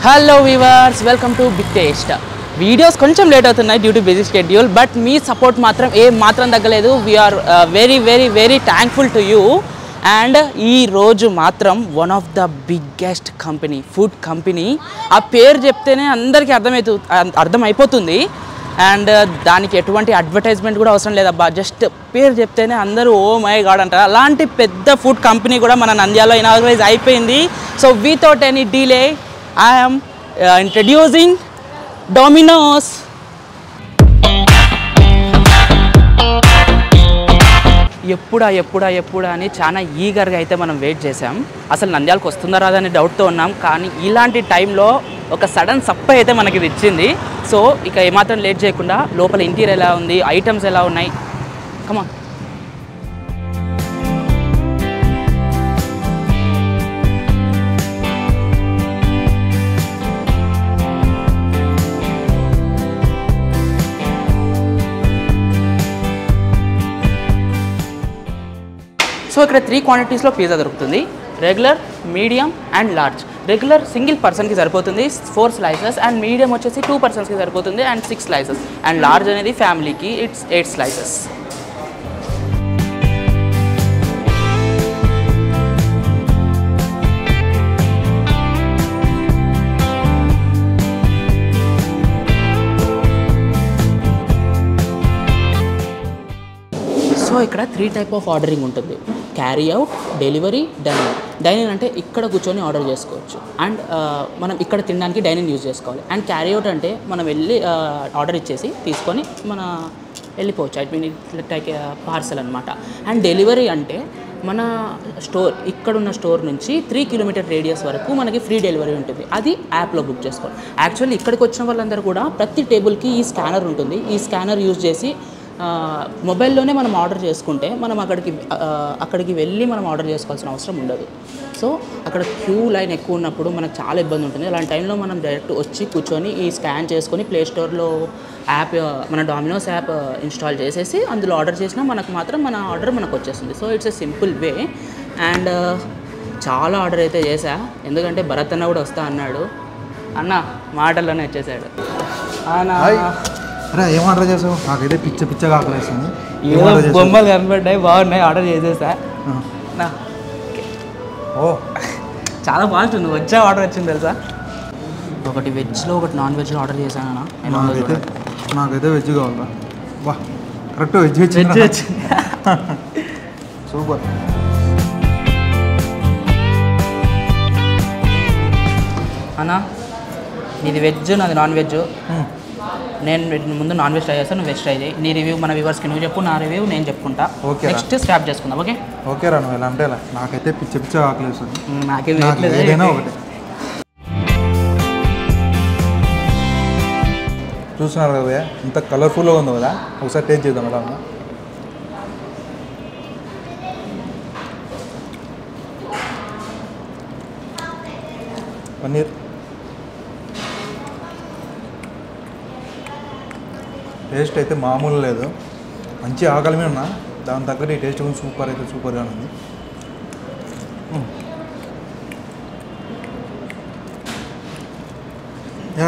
Hello viewers, welcome to Big Taste. Videos కొంచెం late అవుతున్నాయి due to busy schedule, but మీ support మాత్రం మాత్రం తగ్గలేదు. We are very very very thankful to you. And ఈరోజు మాత్రం one of the biggest company, food company. ఆ పేరు చెప్తేనే అందరికీ అర్థమైపోతుంది. అండ్ దానికి ఎటువంటి అడ్వర్టైజ్మెంట్ కూడా అవసరం లేదబ్బా, జస్ట్ పేరు చెప్తేనే అందరూ ఓ మై గాడ్ అంటారు. అలాంటి పెద్ద ఫుడ్ కంపెనీ కూడా మన నంద్యాలలో ఇనాగ్రైజ్ అయిపోయింది. So without any delay I am introducing Domino's. ఎప్పుడా అని చాలా ఈగర్గా అయితే మనం వెయిట్ చేసాం. అసలు నంద్యాలకు వస్తుందా రాదా అనే డౌట్తో ఉన్నాం. కానీ ఇలాంటి టైంలో ఒక సడన్ సప్ప అయితే మనకి ఇది ఇచ్చింది. సో ఇక ఏమాత్రం లేట్ చేయకుండా లోపల ఇంటీరియర్ ఎలా ఉంది, ఐటమ్స్ ఎలా ఉన్నాయి, కమా. సో ఇక్కడ 3 క్వాంటిటీస్లో పిజ్జా దొరుకుతుంది. Regular, medium and large. Regular single పర్సన్కి సరిపోతుంది 4 స్లైసెస్, అండ్ మీడియం వచ్చేసి 2 పర్సన్స్కి సరిపోతుంది అండ్ 6 స్లైసెస్, అండ్ లార్జ్ అనేది ఫ్యామిలీకి ఇట్స్ 8 స్లైసెస్. సో ఇక్కడ 3 టైప్ ఆఫ్ ఆర్డరింగ్ ఉంటుంది. Carry out, delivery, dining. Dining అంటే ఇక్కడ కూర్చొని ఆర్డర్ చేసుకోవచ్చు, అండ్ మనం ఇక్కడ తినడానికి డైనింగ్ యూజ్ చేసుకోవాలి. అండ్ క్యారీ అవుట్ అంటే మనం వెళ్ళి ఆర్డర్ ఇచ్చేసి తీసుకొని మన వెళ్ళిపోవచ్చు. ఐ మీన్ లైక్ పార్సల్ అనమాట. అండ్ డెలివరీ అంటే మన స్టోర్, ఇక్కడున్న స్టోర్ నుంచి 3 కిలోమీటర్ రేడియస్ వరకు మనకి ఫ్రీ డెలివరీ ఉంటుంది. అది యాప్లో బుక్ చేసుకోవాలి. యాక్చువల్లీ ఇక్కడికి వచ్చిన వాళ్ళందరూ కూడా ప్రతి టేబుల్కి ఈ స్కానర్ ఉంటుంది. ఈ స్కానర్ యూజ్ చేసి మొబైల్లోనే మనం ఆర్డర్ చేసుకుంటే మనం అక్కడికి వెళ్ళి మనం ఆర్డర్ చేసుకోవాల్సిన అవసరం ఉండదు. సో అక్కడ క్యూ లైన్ ఎక్కువ ఉన్నప్పుడు మనకు చాలా ఇబ్బంది ఉంటుంది. అలాంటి టైంలో మనం డైరెక్ట్ వచ్చి కూర్చొని ఈ స్కాన్ చేసుకొని ప్లే స్టోర్లో యాప్, మన డామినోస్ యాప్ ఇన్స్టాల్ చేసేసి అందులో ఆర్డర్ చేసినా మనకు మాత్రం మన ఆర్డర్ మనకు వచ్చేస్తుంది. So it's a simple way. And చాలా ఆర్డర్ అయితే చేశా, ఎందుకంటే భరత్ అన్న కూడా వస్తా అన్నాడు. అన్న మాటల్లోనే వచ్చేసాడు. అరే ఏం ఆర్డర్ చేసావు? నాకైతే పిచ్చగా ఆకలేస్తుంది. ఏదో బొమ్మలు కనపడ్డాయి, బాగున్నాయి, ఆర్డర్ చేసేసా. ఓ చాలా ఫాస్ట్ ఉంది. వచ్చా ఆర్డర్ వచ్చింది తెలుసా? ఒకటి వెజ్లో, ఒకటి నాన్ వెజ్లో ఆర్డర్ చేశాను. నాకైతే వెజ్ కావాలా? వా కరెక్ట్, వెజ్ వచ్చింది. సూపర్. అన్నా నీది వెజ్, నాది నాన్ వెజ్. నేను ముందు నాన్ వెజ్ ట్రై చేస్తాను, నువ్వు వెజ్ ట్రై చేయి. నీ రివ్యూ మన వ్యూవర్స్కి నువ్వు చెప్పు, నా రివ్యూ నేను చెప్పుకుంటా. ఓకే, నెక్స్ట్ స్టార్ట్ చేసుకుందాం. ఓకే రా, నువ్వు ఎలా అంటే ఎలా. నాకైతే పిచ్చగా ఆకలేస్తుంది. నాకేదైనా ఒకటి చూస్తున్నారు కదా, ఇంత కలర్ఫుల్గా ఉంది కదా. ఒకసారి టేస్ట్ చేద్దాం ఎలా ఉందా. పన్నీర్ టేస్ట్ అయితే మామూలు లేదు. మంచి ఆకలి మీద ఉన్నా, దాని తగ్గట్టు ఈ టేస్ట్ కూడా సూపర్ అయితే సూపర్గా ఉంది.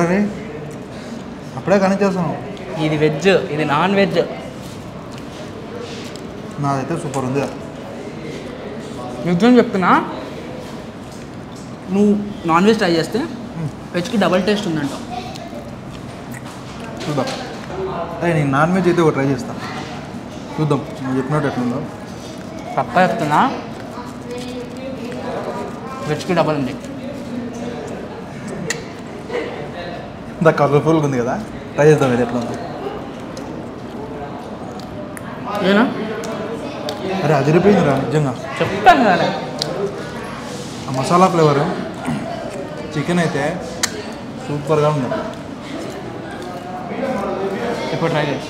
అరే అప్పుడే కనిచేస్తాను. ఇది వెజ్, ఇది నాన్ వెజ్. నాదైతే సూపర్ ఉంది. నిజం చెప్తున్నా, నువ్వు నాన్ వెజ్ ట్రై చేస్తే వెజ్కి డబల్ టేస్ట్ ఉందంట. చూద్దాం. అదే నేను నాన్ వెజ్ అయితే ఒకటి ట్రై చేస్తాను, చూద్దాం నువ్వు చెప్పినట్టు ఎట్లుందో. పక్కా చెప్తున్నా, వెజ్కి డబల్ ఉంది. ఇంత కలర్ఫుల్గా ఉంది కదా, ట్రై చేద్దాం ఇది ఎట్లుందో. ఏనా? అరే అదిరిపోయింది రా నిజంగా, చెప్తాను కదా. ఆ మసాలా ఫ్లేవరు, చికెన్ అయితే సూపర్గా ఉంది. ఇప్పుడు ట్రై చేయి.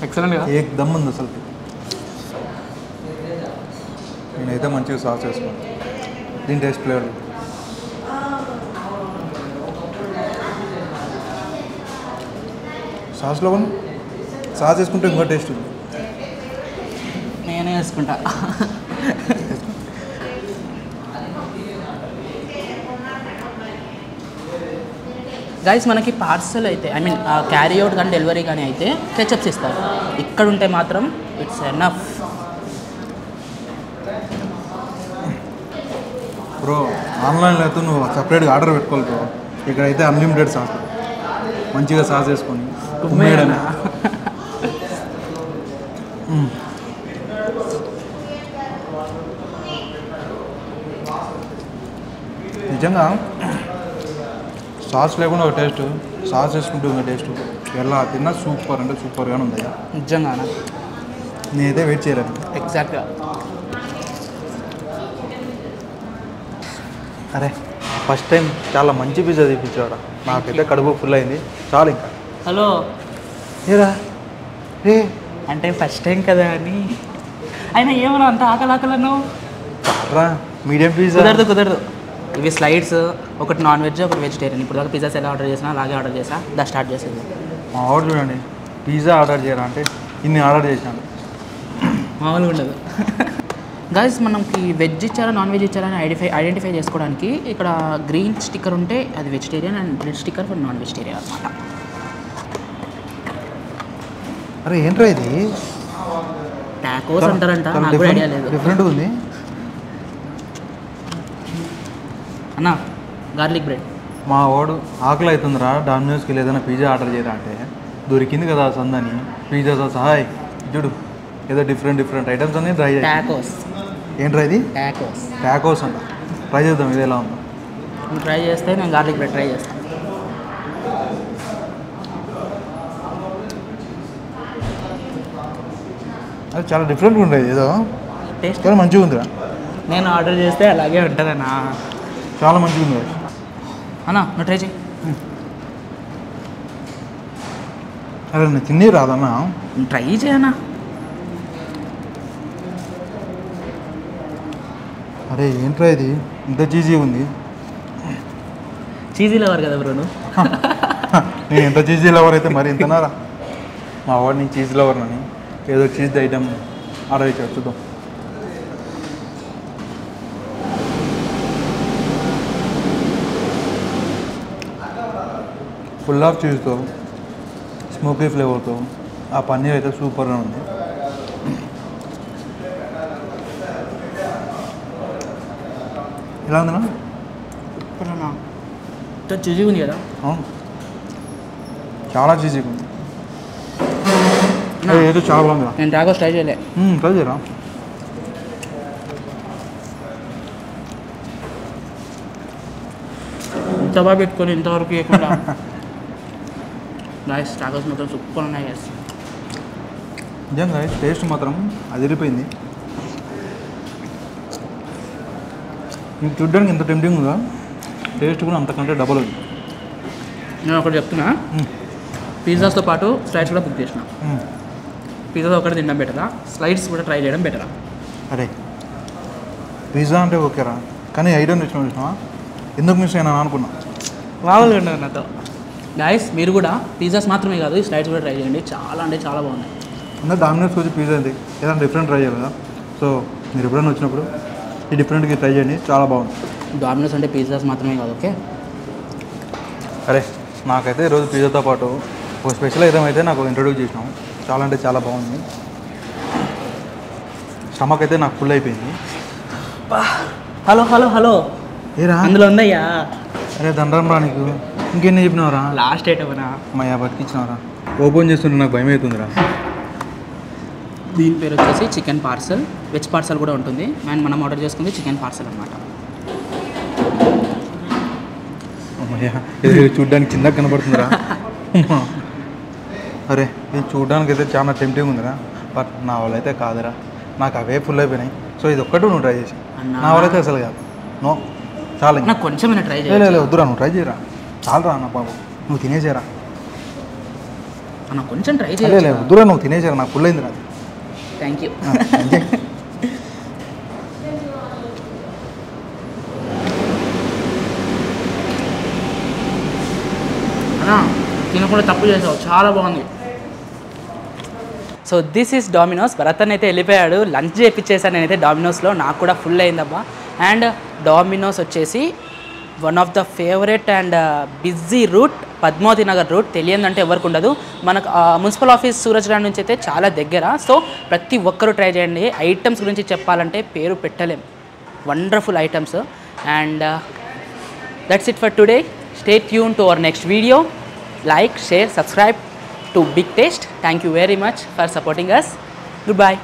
ఎక్సలెంట్ కదా, ఏక్ దమ్ ఉంది అసలు. నేనైతే మంచిగా సాస్ వేసుకున్నాను. దీని టేస్ట్ ఫ్లేవర్ సాస్లో సాస్ వేసుకుంటే ఇంకో టేస్ట్ ఉంది. నేనే వేసుకుంటా. గైస్ మనకి పార్సల్ అయితే ఐ మీన్ క్యారీ అవుట్ కానీ డెలివరీ కానీ అయితే కెచప్స్ ఇస్తారు. ఇక్కడ ఉంటే మాత్రం ఇట్స్ ఎనఫ్. బ్రో ఆన్లైన్లో అయితే నువ్వు సపరేట్గా ఆర్డర్ పెట్టుకోవాలి బ్రో. ఇక్కడైతే అన్లిమిటెడ్ సాస్, మంచిగా సాస్ వేసుకొని కుమ్మేయడమే. నిజంగా సాస్ లేకుండా ఒక టేస్ట్, సాస్ వేసుకుంటూ ఒక టేస్ట్, ఎలా తిన్నా సూపర్ అంటే సూపర్గానే ఉంది. నిజంగా నేనైతే వెయిట్ చేయలేను. ఎగ్జాక్ట్గా. అరే ఫస్ట్ టైం చాలా మంచి పిజ్జా తెప్పించాడు. నాకైతే కడుపు ఫుల్ అయింది. చాలు ఇంకా. హలో ఏరా రే అంటే ఫస్ట్ టైం కదా అని అయినా ఏమన్నా అంత ఆకలాకలను రా మీడియం పిజ్జా. కుదరదు. ఇవి స్లైడ్స్, ఒకటి నాన్ వెజ్ ఒకటి వెజిటేరియన్. ఇప్పుడు దాకా పిజ్జాస్ ఎలా ఆర్డర్ చేసినా అలాగే ఆర్డర్ చేసా. స్టార్ట్ చేసేది. మా ఆర్డర్ చూడండి, పిజ్జా ఆర్డర్ చేయరా అంటే ఇన్ని ఆర్డర్ చేసినాడు. మామూలుగా ఉండదు. గైస్ మనకి వెజ్ ఇచ్చారా నాన్ వెజ్ ఇచ్చారా అని ఐడెంటిఫై చేసుకోవడానికి ఇక్కడ గ్రీన్ స్టిక్కర్ ఉంటే అది vegetarian and red sticker for non vegetarian అనమాట. అరే ఏంట్రా ఇది? టాకోస్ అంటారంట, నాకు కూడా ఐడియా లేదు. డిఫరెంట్గా ఉంది అన్న. Garlic bread. మా వాడు ఆకలి అవుతుందిరా, డామినోస్కి వెళ్ళి ఏదైనా పిజ్జా ఆర్డర్ చేయరా అంటే దొరికింది కదా సందని పిజ్జాతో సహా. చూడు ఏదో డిఫరెంట్ ఐటమ్స్ అన్నీ ట్రై చేయాలి. టాకోస్. ఏంట్రా ఇది? టాకోస్ అంట. ట్రై చేద్దాం ఇది ఎలా ఉందో. నువ్వు ట్రై చేస్తే నేను గార్లిక్ బ్రెడ్ ట్రై చేస్తాను. అది చాలా డిఫరెంట్గా ఉండేది ఏదో టేస్ట్ కానీ మంచిగా ఉందిరా. నేను ఆర్డర్ చేస్తే అలాగే ఉంటుందన్నా. చాలా మంచిగా ఉంది అన్నా, నువ్వు ట్రై చేయి. అరే నేను తిని రాదన్నా. ట్రై చేయనా? అరే ఏంట్రా ఇది ఇంత చీజీ ఉంది? చీజీ లవర్ కదా బ్రో నువ్వు. నేను ఎంత చీజీ లవర్ అయితే మరి ఇంతనారా. మా వాడు నేను చీజ్ లవర్ అని ఏదో చీజ్ ఐటమ్ ఆర్డర్ ఇచ్చాడు. చూద్దాం. ఫుల్ ఆఫ్ చీజ్తో స్మోకీ ఫ్లేవర్తో ఆ పన్నీర్ అయితే సూపర్గా ఉంది. ఎలా ఉందన్నా? చీజీ ఉంది కదా. చాలా చీజీగా ఉంది. ఏదో చాలా బాగుంది. నేను టాకోస్ ట్రై చేయలే. ట్రై చేయరా? ఇంత బాగా పెట్టుకొని ఇంతవరకు ఇవ్వకుండా. నైస్. టాకోస్ మొత్తం సూపర్ ఉన్నాయి. గైస్ నిజంగా టేస్ట్ మాత్రం అదిరిపోయింది. మీకు చూడ్డానికి ఎంత టెంప్టింగ్ ఉందా, టేస్ట్ కూడా అంతకంటే డబల్ ఉంది. నేను ఒకటి చెప్తున్నా, పిజ్జాస్తో పాటు స్లైడ్స్ కూడా బుక్ చేసిన. పిజ్జా ఒకటి తినడం బెటరా, స్లైడ్స్ కూడా ట్రై చేయడం బెటరా? అరే పిజ్జా అంటే ఓకేరా, కానీ ఐటమ్ తెచ్చిన చూసినా ఎందుకు మిస్ అయినా అనుకున్నా. మామూలుగా ఉండదు నాతో. గైస్ మీరు కూడా పిజ్జాస్ మాత్రమే కాదు, ఈ స్లైడ్స్ కూడా ట్రై చేయండి. చాలా అంటే చాలా బాగున్నాయి. అందరూ డామినోస్కి వచ్చి పిజ్జా ఉంది ఏదైనా డిఫరెంట్ ట్రై చేయాలి కదా. సో మీరు ఎప్పుడైనా వచ్చినప్పుడు ఈ డిఫరెంట్గా ట్రై చేయండి, చాలా బాగుంది. డామినోస్ అంటే పిజ్జాస్ మాత్రమే కాదు. ఓకే. అరే నాకైతే ఈరోజు పిజ్జాతో పాటు ఒక స్పెషల్ ఐటమ్ అయితే నాకు ఇంట్రొడ్యూస్ చేసినాం. చాలా అంటే చాలా బాగుంది. స్టమక్ అయితే నాకు ఫుల్ అయిపోయింది. హలో హలో హలో ఏరా అందులో ఉందయ్యా. అరే దండం రా నీకు, ఇంకెన్ని చెప్పినావరా? లాస్ట్ ఐటమ్నా మా బతికిచ్చినావరా. ఓపెన్ చేస్తుంటే నాకు భయం అవుతుందిరా. దీని పేరు వచ్చేసి చికెన్ పార్సల్. వెజ్ పార్సల్ కూడా ఉంటుంది. అండ్ మనం ఆర్డర్ చేసుకుంది చికెన్ పార్సల్ అనమాట. ఇది చూడ్డానికి చిన్నగా కనబడుతుందిరా. అరే ఇది చూడ్డానికి అయితే చాలా టెంప్టింగ్ ఉందిరా, బట్ నా వాళ్ళు అయితే కాదురా. నాకు అవే ఫుల్ అయిపోయినాయి. సో ఇది ఒక్కటి నువ్వు ట్రై చేసి, నా వాళ్ళైతే అసలు కాదు. నో చాలా నాకు కొంచెం ట్రై లేదు వద్దురా, నువ్వు ట్రై చేయరా. చాలరా నా బాబు, నువ్వు తినేసేరా. నాకు కొంచెం ట్రై లేదు వద్దురా, నువ్వు తినేసేరా, నాకు ఫుల్ అయింది. రాదు. Thank you. అన్నా తిన కూడా తప్పు చేసావు, చాలా బాగుంది. So this is Domino's. Bharathan అయితే వెళ్ళిపోయాడు, లంచ్ చేయించేసాను నేనైతే డామినోస్లో, నాకు కూడా ఫుల్ అయిందబ్బా. అండ్ డామినోస్ వచ్చేసి one of the favourite and busy route, Padmavathi Nagar route. తెలియదంటే ఎవరికి ఉండదు. మనకు మున్సిపల్ ఆఫీస్ సూరజ్గఢ్ నుంచి అయితే చాలా దగ్గర. సో ప్రతి ఒక్కరూ ట్రై చేయండి. ఐటమ్స్ గురించి చెప్పాలంటే పేరు పెట్టలేం, wonderful items. And that's it for today. Stay tune to our next video. Like, share, subscribe to Big Taste. Thank you very much for supporting us. Goodbye.